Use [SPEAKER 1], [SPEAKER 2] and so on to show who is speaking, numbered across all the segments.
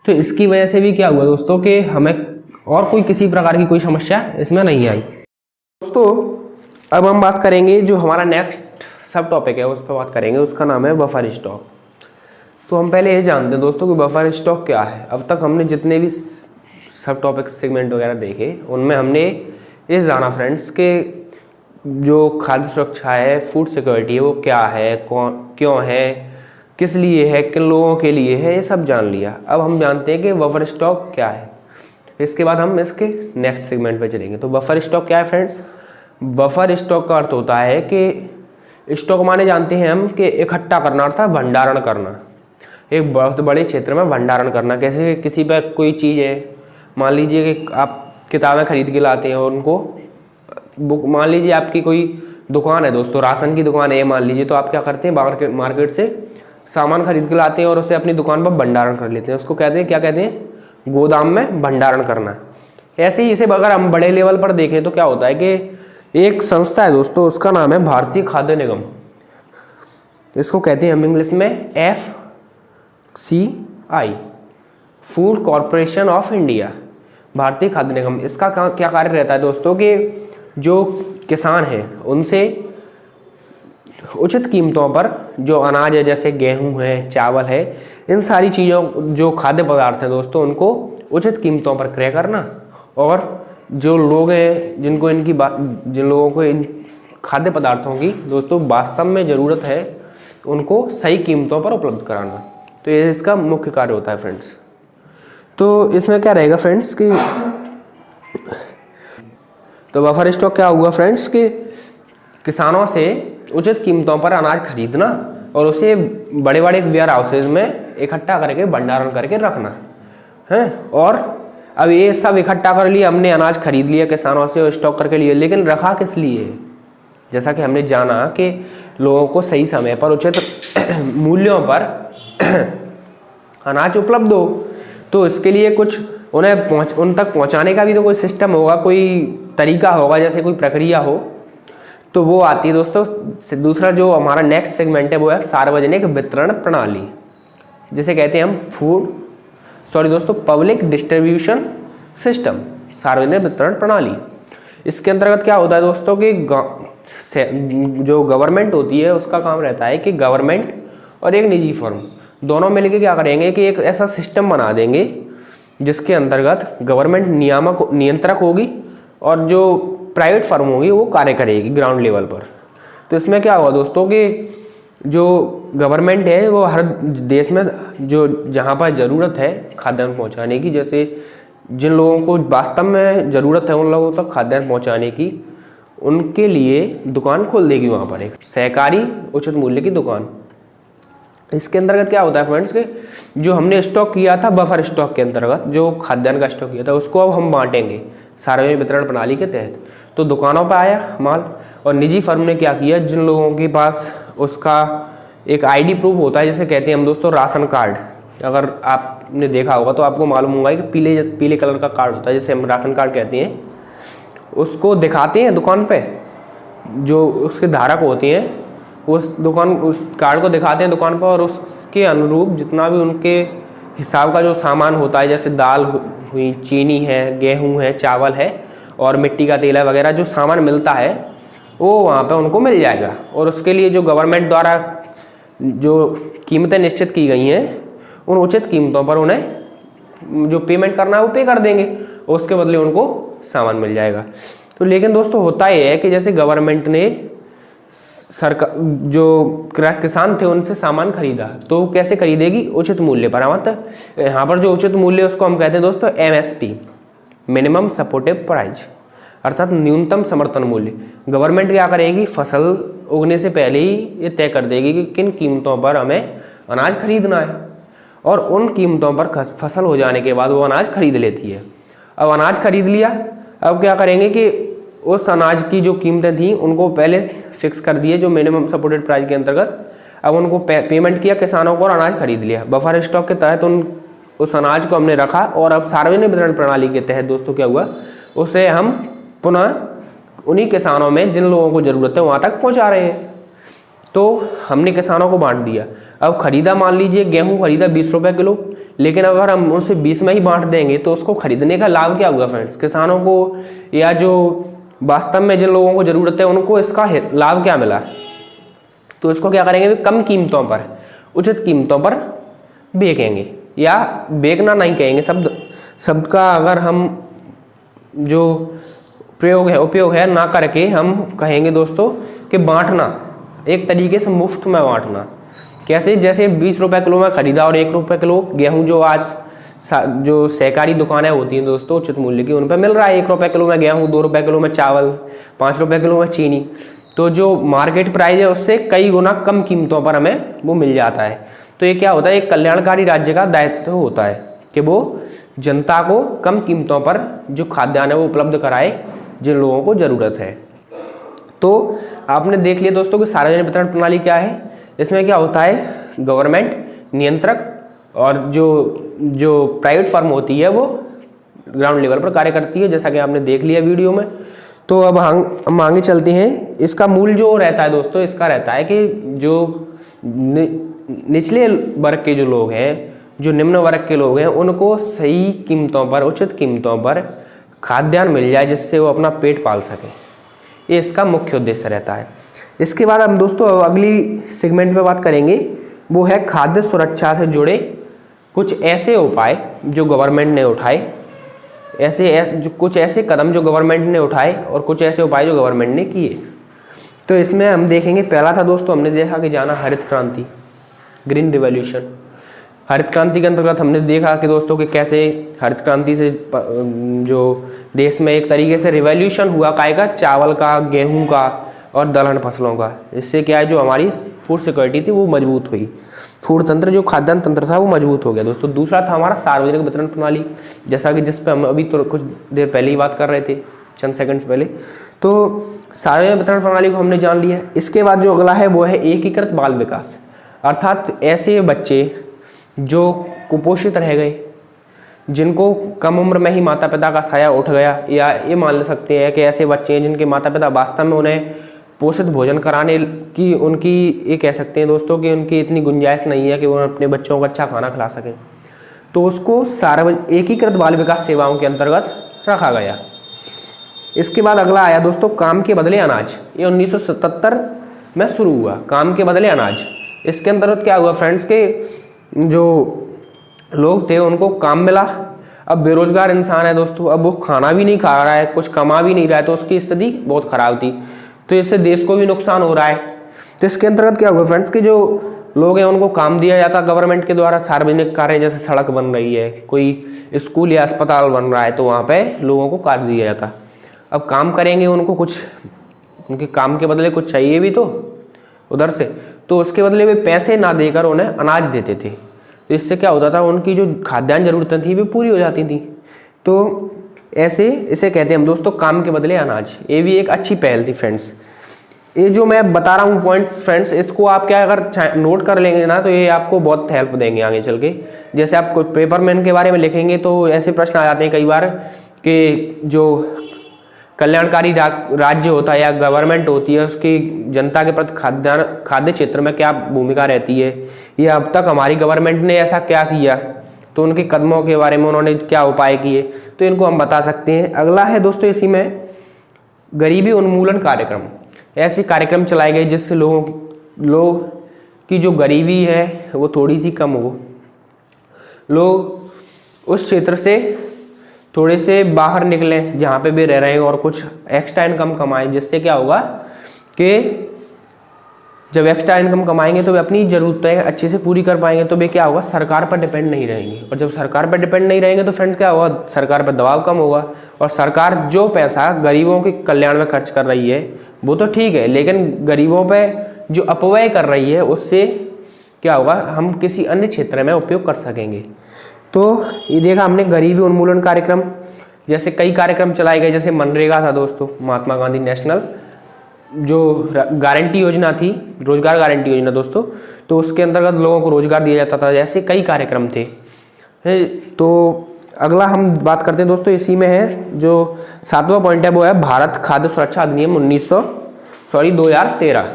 [SPEAKER 1] तो इसकी वजह से भी क्या हुआ दोस्तों कि हमें और कोई किसी प्रकार की कोई समस्या इसमें नहीं आई। दोस्तों अब हम बात करेंगे जो हमारा नेक्स्ट सब टॉपिक है उस पर बात करेंगे, उसका नाम है बफर स्टॉक। तो हम पहले ये जानते हैं दोस्तों कि बफर स्टॉक क्या है। अब तक हमने जितने भी सब टॉपिक सेगमेंट वगैरह देखे उनमें हमने ये जाना फ्रेंड्स के जो खाद्य सुरक्षा है, फूड सिक्योरिटी है, वो क्या है, क्यों है, किस लिए है, किन लोगों के लिए है, ये सब जान लिया। अब हम जानते हैं कि बफर स्टॉक क्या है। इसके बाद हम इसके नेक्स्ट सेगमेंट पे चलेंगे। तो बफर स्टॉक क्या है फ्रेंड्स? बफर स्टॉक का अर्थ होता है कि स्टॉक माने जानते हैं हम कि इकट्ठा करना अर्थात भंडारण करना, एक बहुत बड़े क्षेत्र में भंडारण करना। कैसे किसी पे कोई चीज़ है, मान लीजिए कि आप किताबें खरीद के लाते हैं और उनको बुक, मान लीजिए आपकी कोई दुकान है दोस्तों, राशन की दुकान है मान लीजिए, तो आप क्या करते हैं मार्केट से सामान खरीद के लाते हैं और उसे अपनी दुकान पर भंडारण कर लेते हैं। उसको कहते हैं, क्या कहते हैं? गोदाम में भंडारण करना। ऐसे ही इसे अगर हम बड़े लेवल पर देखें तो क्या होता है कि एक संस्था है दोस्तों, उसका नाम है भारतीय खाद्य निगम। इसको कहते हैं हम इंग्लिश में FCI, food corporation of India, भारतीय खाद्य निगम। इसका क्या कार्य रहता है दोस्तों कि जो किसान हैं उनसे उचित कीमतों पर जो अनाज है, जैसे गेहूं है, चावल है, इन सारी चीज़ों जो खाद्य पदार्थ हैं दोस्तों, उनको उचित कीमतों पर क्रय करना, और जो लोग हैं जिन लोगों को इन खाद्य पदार्थों की दोस्तों वास्तव में ज़रूरत है, उनको सही कीमतों पर उपलब्ध कराना। तो ये इसका मुख्य कार्य होता है फ्रेंड्स। तो इसमें क्या रहेगा फ्रेंड्स कि तो बफर स्टॉक क्या हुआ फ्रेंड्स कि किसानों से उचित कीमतों पर अनाज खरीदना और उसे बड़े बड़े वेयर हाउसेज में इकट्ठा करके भंडारण करके रखना है। और अब ये सब इकट्ठा कर लिया, हमने अनाज खरीद लिया किसानों से और स्टॉक करके लिए, लेकिन रखा किस लिए? जैसा कि हमने जाना कि लोगों को सही समय पर उचित मूल्यों पर अनाज उपलब्ध हो, तो इसके लिए कुछ उन तक पहुंचाने का भी तो कोई सिस्टम होगा, कोई तरीका होगा, जैसे कोई प्रक्रिया हो। तो वो आती है दोस्तों। दूसरा जो हमारा नेक्स्ट सेगमेंट है वो है सार्वजनिक वितरण प्रणाली, जिसे कहते हैं हम पब्लिक डिस्ट्रीब्यूशन सिस्टम, सार्वजनिक वितरण प्रणाली। इसके अंतर्गत क्या होता है दोस्तों कि जो गवर्नमेंट होती है उसका काम रहता है कि गवर्नमेंट और एक निजी फर्म दोनों मिलकर क्या करेंगे कि एक ऐसा सिस्टम बना देंगे जिसके अंतर्गत गवर्नमेंट नियंत्रक होगी और जो प्राइवेट फर्म होगी वो कार्य करेगी ग्राउंड लेवल पर। तो इसमें क्या होगा दोस्तों कि जो गवर्नमेंट है वो हर देश में जो जहाँ पर ज़रूरत है खाद्यान्न पहुँचाने की, जैसे जिन लोगों को वास्तव में ज़रूरत है उन लोगों तक खाद्यान्न पहुँचाने की, उनके लिए दुकान खोल देगी वहाँ पर, एक सहकारी उचित मूल्य की दुकान। इसके अंतर्गत क्या होता है फ्रेंड्स कि जो हमने स्टॉक किया था बफर स्टॉक के अंतर्गत, जो खाद्यान्न का स्टॉक किया था, उसको अब हम बांटेंगे सार्वजनिक वितरण प्रणाली के तहत। तो दुकानों पर आया माल, और निजी फर्म ने क्या किया, जिन लोगों के पास उसका एक आईडी प्रूफ होता है, जिसे कहते हैं हम दोस्तों राशन कार्ड। अगर आपने देखा होगा तो आपको मालूम होगा कि पीले कलर का कार्ड होता है, जिसे हम राशन कार्ड कहते हैं। उसको दिखाते हैं दुकान पे, जो उसके धारक होते हैं उस कार्ड को दिखाते हैं दुकान पर, और उसके अनुरूप जितना भी उनके हिसाब का जो सामान होता है, जैसे दाल हुई, चीनी है, गेहूं है, चावल है और मिट्टी का तेल है वगैरह, जो सामान मिलता है वो वहाँ पे उनको मिल जाएगा। और उसके लिए जो गवर्नमेंट द्वारा जो कीमतें निश्चित की गई हैं, उन उचित कीमतों पर उन्हें जो पेमेंट करना है वो पे कर देंगे और उसके बदले उनको सामान मिल जाएगा। तो लेकिन दोस्तों होता ये है कि जैसे गवर्नमेंट ने सरकार जो किसान थे उनसे सामान खरीदा, तो कैसे खरीदेगी? उचित मूल्य पर। यहाँ पर जो उचित मूल्य उसको हम कहते हैं दोस्तों MSP, मिनिमम सपोर्टिव प्राइस, अर्थात न्यूनतम समर्थन मूल्य। गवर्नमेंट क्या करेगी, फसल उगने से पहले ही ये तय कर देगी कि किन कीमतों पर हमें अनाज खरीदना है, और उन कीमतों पर फसल हो जाने के बाद वो अनाज खरीद लेती है। अब अनाज खरीद लिया, अब क्या करेंगे कि उस अनाज की जो कीमतें थी उनको पहले फिक्स कर दिए जो मिनिमम सपोर्टेड प्राइस के अंतर्गत। अब उनको पेमेंट किया किसानों को और अनाज खरीद लिया। बफर स्टॉक के तहत उस अनाज को हमने रखा, और अब सार्वजनिक वितरण प्रणाली के तहत दोस्तों क्या हुआ, उसे हम पुनः उन्हीं किसानों में जिन लोगों को ज़रूरत है वहाँ तक पहुँचा रहे हैं। तो हमने किसानों को बांट दिया। अब खरीदा, मान लीजिए गेहूँ खरीदा 20 रुपये किलो, लेकिन अगर हम उसे 20 में ही बांट देंगे तो उसको खरीदने का लाभ क्या होगा फ्रेंड्स? किसानों को या जो वास्तव में जिन लोगों को जरूरत है उनको इसका लाभ क्या मिला? तो इसको क्या करेंगे, वे कम कीमतों पर, उचित कीमतों पर बेचेंगे, या बेचना नहीं कहेंगे, शब्द का अगर हम जो उपयोग है ना करके हम कहेंगे दोस्तों कि बांटना, एक तरीके से मुफ्त में बांटना। कैसे? जैसे 20 रुपये किलो में खरीदा और 1 रुपये किलो गेहूं जो आज जो सहकारी दुकानें होती हैं दोस्तों उचित मूल्य की, उन पर मिल रहा है 1 रुपये किलो में गेहूं, 2 रुपये किलो में चावल, 5 रुपये किलो में चीनी। तो जो मार्केट प्राइस है उससे कई गुना कम कीमतों पर हमें वो मिल जाता है। तो ये क्या होता है, एक कल्याणकारी राज्य का दायित्व होता है कि वो जनता को कम कीमतों पर जो खाद्यान्न है वो उपलब्ध कराए जिन लोगों को जरूरत है। तो आपने देख लिया दोस्तों कि सार्वजनिक वितरण प्रणाली क्या है। इसमें क्या होता है, गवर्नमेंट, नियंत्रक और जो प्राइवेट फर्म होती है वो ग्राउंड लेवल पर कार्य करती है, जैसा कि आपने देख लिया वीडियो में। तो अब हम आगे चलते हैं। इसका मूल जो रहता है दोस्तों, इसका रहता है कि जो निचले वर्ग के जो लोग हैं, जो निम्न वर्ग के लोग हैं, उनको सही कीमतों पर, उचित कीमतों पर खाद्यान्न मिल जाए जिससे वो अपना पेट पाल सके। ये इसका मुख्य उद्देश्य रहता है। इसके बाद हम दोस्तों अगली सेगमेंट में बात करेंगे, वो है खाद्य सुरक्षा से जुड़े कुछ ऐसे उपाय जो गवर्नमेंट ने उठाए, कुछ ऐसे कदम जो गवर्नमेंट ने उठाए और कुछ ऐसे उपाय जो गवर्नमेंट ने किए। तो इसमें हम देखेंगे, पहला था दोस्तों, हमने देखा कि जाना हरित क्रांति, ग्रीन रिवॉल्यूशन। हरित क्रांति के अंतर्गत हमने देखा कि दोस्तों कि कैसे हरित क्रांति से जो देश में एक तरीके से रिवॉल्यूशन हुआ, काय का, चावल का, गेहूं का और दलहन फसलों का। इससे क्या है, जो हमारी फूड सिक्योरिटी थी वो मजबूत हुई, फूड तंत्र, जो खाद्यान्न तंत्र था वो मजबूत हो गया दोस्तों। दूसरा था हमारा सार्वजनिक वितरण प्रणाली, जैसा कि जिस पे हम अभी तो कुछ देर पहले ही बात कर रहे थे, चंद सेकंड्स पहले। तो सार्वजनिक वितरण प्रणाली को हमने जान लिया। इसके बाद जो अगला है वो है एकीकृत बाल विकास, अर्थात ऐसे बच्चे जो कुपोषित रह गए, जिनको कम उम्र में ही माता पिता का साया उठ गया, या ये मान सकते हैं कि ऐसे बच्चे हैं जिनके माता पिता वास्तव में उन्हें पोषित भोजन कराने की उनकी, ये कह सकते हैं दोस्तों कि उनकी इतनी गुंजाइश नहीं है कि वो अपने बच्चों को अच्छा खाना खिला सकें, तो उसको एकीकृत बाल विकास सेवाओं के अंतर्गत रखा गया। इसके बाद अगला आया दोस्तों काम के बदले अनाज। ये 1977 में शुरू हुआ, काम के बदले अनाज। इसके अंतर्गत क्या हुआ फ्रेंड्स के जो लोग थे उनको काम मिला। अब बेरोजगार इंसान है दोस्तों, अब वो खाना भी नहीं खा रहा है, कुछ कमा भी नहीं रहा है, तो उसकी स्थिति बहुत खराब थी। तो इससे देश को भी नुकसान हो रहा है। तो इसके अंतर्गत क्या हुआ फ्रेंड्स कि जो लोग हैं उनको काम दिया जाता गवर्नमेंट के द्वारा, सार्वजनिक कार्य, जैसे सड़क बन रही है, कोई स्कूल या अस्पताल बन रहा है, तो वहाँ पे लोगों को कार्य दिया जाता। अब काम करेंगे, उनको कुछ, उनके काम के बदले कुछ चाहिए भी तो उधर से, तो उसके बदले वे पैसे ना देकर उन्हें अनाज देते थे। तो इससे क्या होता था, उनकी जो खाद्यान्न जरूरतें थी वे पूरी हो जाती थी। तो ऐसे इसे कहते हैं हम दोस्तों काम के बदले अनाज। ये भी एक अच्छी पहल थी फ्रेंड्स। ये जो मैं बता रहा हूँ पॉइंट्स फ्रेंड्स, इसको आप क्या अगर नोट कर लेंगे ना तो ये आपको बहुत हेल्प देंगे आगे चल के। जैसे आप कोई पेपर मैन के बारे में लिखेंगे तो ऐसे प्रश्न आ जाते हैं कई बार कि जो कल्याणकारी राज्य होता है या गवर्नमेंट होती है, उसकी जनता के प्रति खाद्य क्षेत्र में क्या भूमिका रहती है, या अब तक हमारी गवर्नमेंट ने ऐसा क्या किया, तो उनके कदमों के बारे में उन्होंने क्या उपाय किए, तो इनको हम बता सकते हैं। अगला है दोस्तों इसी में गरीबी उन्मूलन कार्यक्रम। ऐसे कार्यक्रम चलाए गए जिससे लोग की जो गरीबी है वो थोड़ी सी कम हो, लोग उस क्षेत्र से थोड़े से बाहर निकलें जहाँ पे भी रह रहे हैं और कुछ एक्स्ट्रा इनकम कमाएं। जिससे क्या होगा कि जब एक्स्ट्रा इनकम कमाएंगे तो वे अपनी ज़रूरतें अच्छे से पूरी कर पाएंगे, तो वे क्या होगा, सरकार पर डिपेंड नहीं रहेंगे। और जब सरकार पर डिपेंड नहीं रहेंगे तो फ्रेंड्स क्या होगा, सरकार पर दबाव कम होगा। और सरकार जो पैसा गरीबों के कल्याण में खर्च कर रही है वो तो ठीक है, लेकिन गरीबों पर जो अपव्यय कर रही है उससे क्या होगा, हम किसी अन्य क्षेत्र में उपयोग कर सकेंगे। तो ये देखा हमने गरीबी उन्मूलन कार्यक्रम, जैसे कई कार्यक्रम चलाए गए, जैसे मनरेगा था दोस्तों, महात्मा गांधी नेशनल जो गारंटी योजना थी, रोजगार गारंटी योजना दोस्तों, तो उसके अंतर्गत लोगों को रोजगार दिया जाता था। ऐसे कई कार्यक्रम थे। तो अगला हम बात करते हैं दोस्तों, इसी में है जो 7वां पॉइंट है वो है भारत खाद्य सुरक्षा अधिनियम 2013।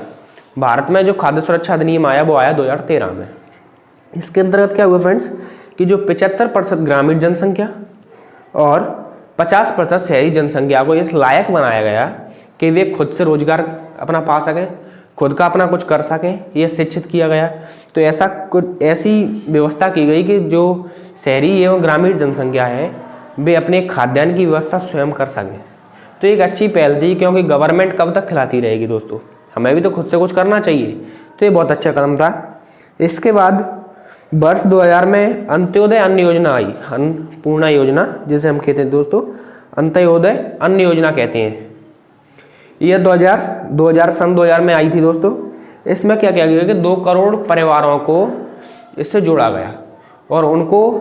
[SPEAKER 1] भारत में जो खाद्य सुरक्षा अधिनियम आया वो आया 2013 में। इसके अंतर्गत क्या हुआ फ्रेंड्स कि जो 75% ग्रामीण जनसंख्या और 50% शहरी जनसंख्या को इस लायक बनाया गया कि वे खुद से रोजगार अपना पा सकें, खुद का अपना कुछ कर सकें, यह शिक्षित किया गया। तो ऐसी व्यवस्था की गई कि जो शहरी एवं ग्रामीण जनसंख्या है वे अपने खाद्यान्न की व्यवस्था स्वयं कर सकें। तो एक अच्छी पहल थी, क्योंकि गवर्नमेंट कब तक खिलाती रहेगी दोस्तों, हमें भी तो खुद से कुछ करना चाहिए। तो ये बहुत अच्छा कदम था। इसके बाद वर्ष 2000 में अंत्योदय अन्न योजना आई, अन्नपूर्णा योजना जिसे हम कहते हैं दोस्तों, अंत्योदय अन्न योजना कहते हैं। यह 2000 में आई थी दोस्तों। इसमें क्या किया गया कि 2 करोड़ परिवारों को इससे जोड़ा गया और उनको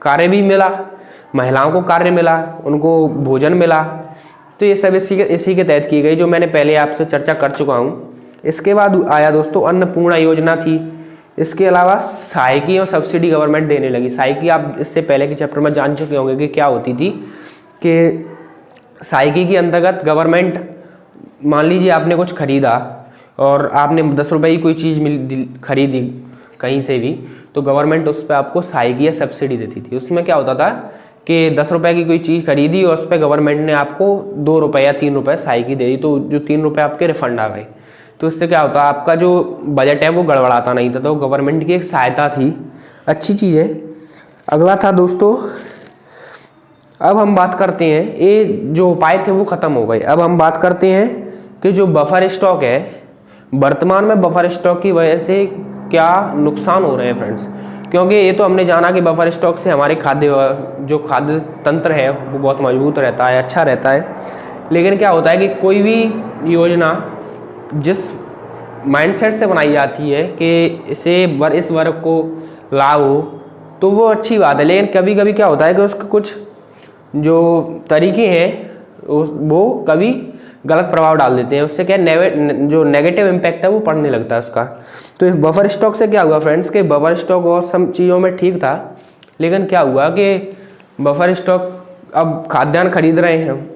[SPEAKER 1] कार्य भी मिला, महिलाओं को कार्य मिला, उनको भोजन मिला। तो ये सब इसी के तहत की गई, जो मैंने पहले आपसे चर्चा कर चुका हूँ। इसके बाद आया दोस्तों अन्नपूर्णा योजना थी। इसके अलावा सहायकी और सब्सिडी गवर्नमेंट देने लगी। सहायकी आप इससे पहले के चैप्टर में जान चुके होंगे कि क्या होती थी, कि सहायकी के अंतर्गत गवर्नमेंट, मान लीजिए आपने कुछ खरीदा और आपने 10 रुपये की कोई चीज़ खरीदी कहीं से भी, तो गवर्नमेंट उस पर आपको सहायकी या सब्सिडी देती थी। उसमें क्या होता था कि 10 रुपये की कोई चीज़ खरीदी और उस पर गवर्नमेंट ने आपको 2 रुपये या 3 रुपये सहायकी दे दी, तो जो 3 रुपये आपके रिफंड आ गए। तो इससे क्या होता है, आपका जो बजट है वो गड़बड़ाता नहीं था। तो गवर्नमेंट की एक सहायता थी, अच्छी चीज़ है। अगला था दोस्तों, अब हम बात करते हैं, ये जो उपाय थे वो ख़त्म हो गए। अब हम बात करते हैं कि जो बफर स्टॉक है, वर्तमान में बफर स्टॉक की वजह से क्या नुकसान हो रहे हैं फ्रेंड्स। क्योंकि ये तो हमने जाना कि बफर स्टॉक से हमारे जो खाद्य तंत्र है वो बहुत मजबूत रहता है, अच्छा रहता है। लेकिन क्या होता है कि कोई भी योजना जिस माइंडसेट से बनाई जाती है कि इस वर्ग को लाभ हो, तो वो अच्छी बात है। लेकिन कभी कभी क्या होता है कि उसके कुछ जो तरीके हैं वो कभी गलत प्रभाव डाल देते हैं। उससे क्या जो नेगेटिव इम्पैक्ट है वो पड़ने लगता है उसका। तो इस बफर स्टॉक से क्या हुआ फ्रेंड्स, कि बफर स्टॉक और सब चीज़ों में ठीक था, लेकिन क्या हुआ कि बफर स्टॉक, अब खाद्यान्न खरीद रहे हैं,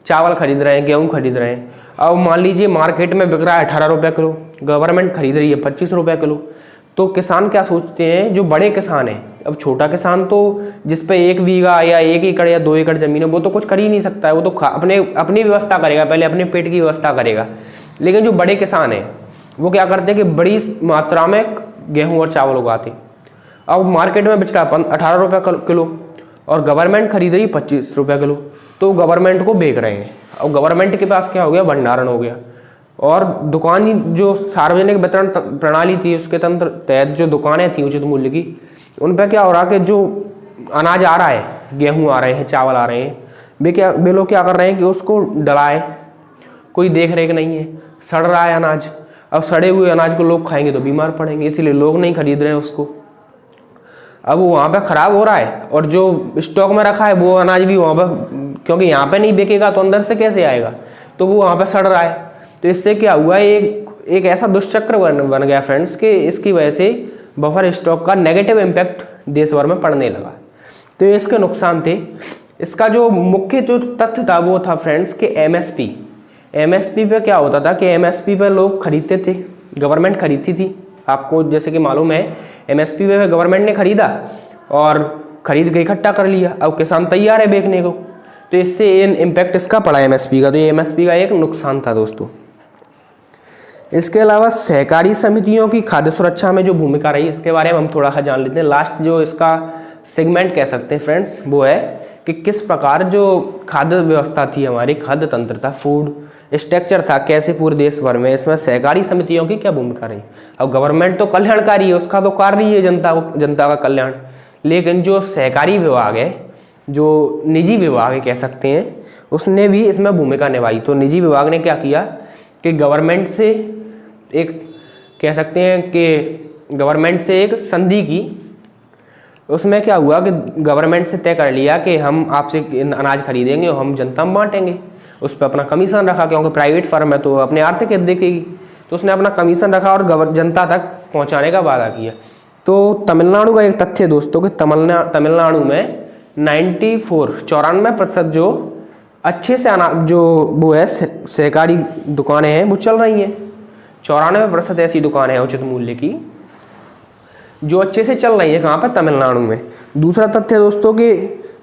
[SPEAKER 1] चावल खरीद रहे हैं, गेहूँ खरीद रहे हैं। अब मान लीजिए मार्केट में बिक रहा है 18 रुपये किलो, गवर्नमेंट खरीद रही है 25 रुपये किलो। तो किसान क्या सोचते हैं, जो बड़े किसान हैं, अब छोटा किसान तो जिस पे 1 बीघा या 1 एकड़ या 2 एकड़ जमीन है वो तो कुछ कर ही नहीं सकता है, वो तो अपनी व्यवस्था करेगा, पहले अपने पेट की व्यवस्था करेगा। लेकिन जो बड़े किसान हैं वो क्या करते हैं कि बड़ी मात्रा में गेहूँ और चावल उगाते। अब मार्केट में बेच रहा 18 रुपये किलो और गवर्नमेंट खरीद रही 25 रुपये किलो, तो गवर्नमेंट को बेच रहे हैं। अब गवर्नमेंट के पास क्या हो गया, भंडारण हो गया। और दुकानी जो सार्वजनिक वितरण प्रणाली थी उसके तंत्र तहत जो दुकानें थी उचित मूल्य की, उन पर क्या हो रहा कि जो अनाज आ रहा है, गेहूं आ रहे हैं, चावल आ रहे हैं, वे लोग क्या कर रहे हैं कि उसको डलाए, कोई देख रेख नहीं है, सड़ रहा है अनाज। अब सड़े हुए अनाज को लोग खाएंगे तो बीमार पड़ेंगे, इसीलिए लोग नहीं खरीद रहे हैं उसको। अब वो वहाँ पे खराब हो रहा है और जो स्टॉक में रखा है वो अनाज भी वहाँ पर, क्योंकि यहाँ पे नहीं बिकेगा तो अंदर से कैसे आएगा, तो वो वहाँ पे सड़ रहा है। तो इससे क्या हुआ, एक ऐसा दुष्चक्र बन गया फ्रेंड्स कि इसकी वजह से बफर स्टॉक का नेगेटिव इम्पैक्ट देश भर में पड़ने लगा। तो ये इसके नुकसान थे। इसका जो मुख्य जो तथ्य था वो था फ्रेंड्स कि एमएसपी पे क्या होता था कि एमएसपी पे लोग खरीदते थे, गवर्नमेंट खरीदती थी। आपको जैसे कि मालूम है, एमएसपी पे गवर्नमेंट ने खरीदा और खरीद के इकट्ठा कर लिया, अब किसान तैयार है बेचने को। तो इससे इम्पैक्ट इसका पड़ा एमएसपी का। तो ये एमएसपी का एक नुकसान था दोस्तों। इसके अलावा सहकारी समितियों की खाद्य सुरक्षा में जो भूमिका रही, इसके बारे में हम थोड़ा सा जान लेते हैं। लास्ट जो इसका सेगमेंट कह सकते हैं फ्रेंड्स, वो है कि किस प्रकार जो खाद्य व्यवस्था थी, हमारी खाद्य तंत्र था, फूड स्ट्रक्चर था, कैसे पूरे देश भर में इसमें सहकारी समितियों की क्या भूमिका रही। अब गवर्नमेंट तो कल्याणकारी है, उसका तो कार्य ही है जनता का कल्याण, लेकिन जो सहकारी विभाग है, जो निजी विभाग है कह सकते हैं, उसने भी इसमें भूमिका निभाई। तो निजी विभाग ने क्या किया कि गवर्नमेंट से एक कह सकते हैं कि गवर्नमेंट से एक संधि की। उसमें क्या हुआ कि गवर्नमेंट से तय कर लिया कि हम आपसे अनाज खरीदेंगे और हम जनता में बांटेंगे। उस पर अपना कमीशन रखा, क्योंकि प्राइवेट फर्म है तो अपने आर्थिक हित देखेगी, तो उसने अपना कमीशन रखा और जनता तक पहुंचाने का वादा किया। तो तमिलनाडु का एक तथ्य दोस्तों कि तमिलनाडु में 94% जो अच्छे से अनाज जो वो है सहकारी दुकानें हैं वो चल रही हैं। 94% ऐसी दुकानें हैं उचित मूल्य की जो अच्छे से चल रही है कहाँ पर, तमिलनाडु में। दूसरा तथ्य दोस्तों कि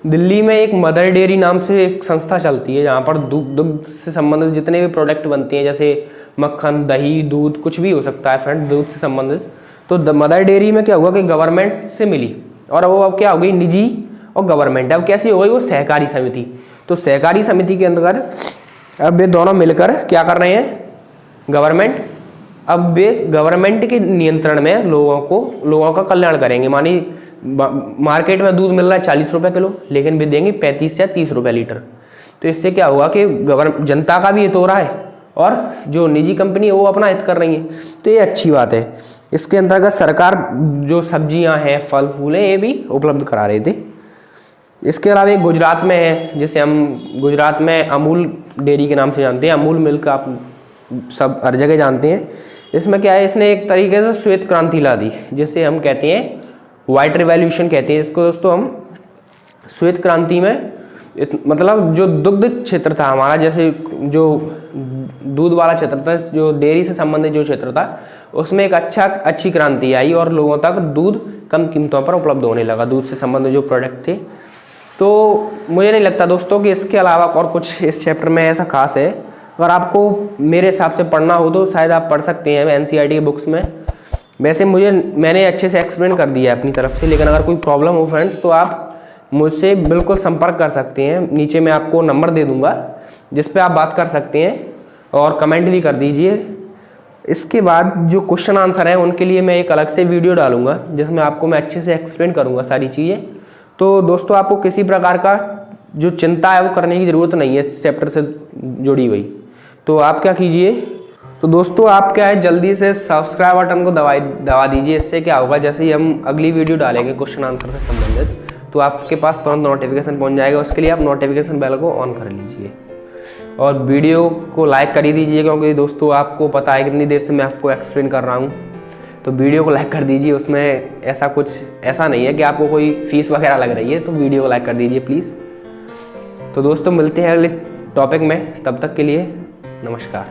[SPEAKER 1] दिल्ली में एक मदर डेयरी नाम से एक संस्था चलती है जहाँ पर दुग्ध से संबंधित जितने भी प्रोडक्ट बनते हैं, जैसे मक्खन, दही, दूध, कुछ भी हो सकता है फ्रेंड दूध से संबंधित। तो मदर डेयरी में क्या हुआ कि गवर्नमेंट से मिली, और वो अब क्या हो गई, निजी और गवर्नमेंट। अब कैसी हो गई वो, सहकारी समिति। तो सहकारी समिति के अंदर अब ये दोनों मिलकर क्या कर रहे हैं, गवर्नमेंट, अब वे गवर्नमेंट के नियंत्रण में लोगों का कल्याण करेंगे। मानी मार्केट में दूध मिल रहा है 40 रुपये किलो, लेकिन वे देंगे 35 या 30 रुपये लीटर। तो इससे क्या हुआ कि जनता का भी हित हो रहा है और जो निजी कंपनी है वो अपना हित कर रही है। तो ये अच्छी बात है। इसके अंतर्गत सरकार जो सब्जियां हैं, फल फूल हैं, ये भी उपलब्ध करा रहे थे। इसके अलावा एक गुजरात में है, जिसे हम गुजरात में अमूल डेयरी के नाम से जानते हैं, अमूल मिल्क आप सब हर जगह जानते हैं। इसमें क्या है, इसने एक तरीके से श्वेत क्रांति ला दी, जिसे हम कहते हैं व्हाइट रिवॉल्यूशन कहते हैं इसको दोस्तों हम। श्वेत क्रांति में मतलब जो दुग्ध क्षेत्र था हमारा, जैसे जो दूध वाला क्षेत्र था, जो डेयरी से संबंधित जो क्षेत्र था, उसमें एक अच्छी क्रांति आई और लोगों तक दूध कम कीमतों पर उपलब्ध होने लगा, दूध से संबंधित जो प्रोडक्ट थे। तो मुझे नहीं लगता दोस्तों कि इसके अलावा और कुछ इस चैप्टर में ऐसा खास है। अगर आपको मेरे हिसाब से पढ़ना हो तो शायद आप पढ़ सकते हैं एनसीईआरटी की बुक्स में। वैसे मैंने अच्छे से एक्सप्लेन कर दिया है अपनी तरफ से, लेकिन अगर कोई प्रॉब्लम हो फ्रेंड्स तो आप मुझसे बिल्कुल संपर्क कर सकते हैं। नीचे मैं आपको नंबर दे दूंगा जिस पे आप बात कर सकते हैं और कमेंट भी कर दीजिए। इसके बाद जो क्वेश्चन आंसर हैं उनके लिए मैं एक अलग से वीडियो डालूंगा जिसमें आपको मैं अच्छे से एक्सप्लेन करूंगा सारी चीज़ें। तो दोस्तों आपको किसी प्रकार का जो चिंता है वो करने की ज़रूरत नहीं है इस चैप्टर से जुड़ी हुई। तो आप क्या कीजिए, तो दोस्तों आप क्या है, जल्दी से सब्सक्राइब बटन को दबा दीजिए। इससे क्या होगा, जैसे ही हम अगली वीडियो डालेंगे क्वेश्चन आंसर से संबंधित, तो आपके पास तुरंत नोटिफिकेशन पहुंच जाएगा। उसके लिए आप नोटिफिकेशन बेल को ऑन कर लीजिए और वीडियो को लाइक कर ही दीजिए, क्योंकि दोस्तों आपको पता है कितनी देर से मैं आपको एक्सप्लेन कर रहा हूँ। तो वीडियो को लाइक कर दीजिए। उसमें ऐसा नहीं है कि आपको कोई फीस वगैरह लग रही है, तो वीडियो को लाइक कर दीजिए प्लीज़। तो दोस्तों मिलते हैं अगले टॉपिक में, तब तक के लिए नमस्कार।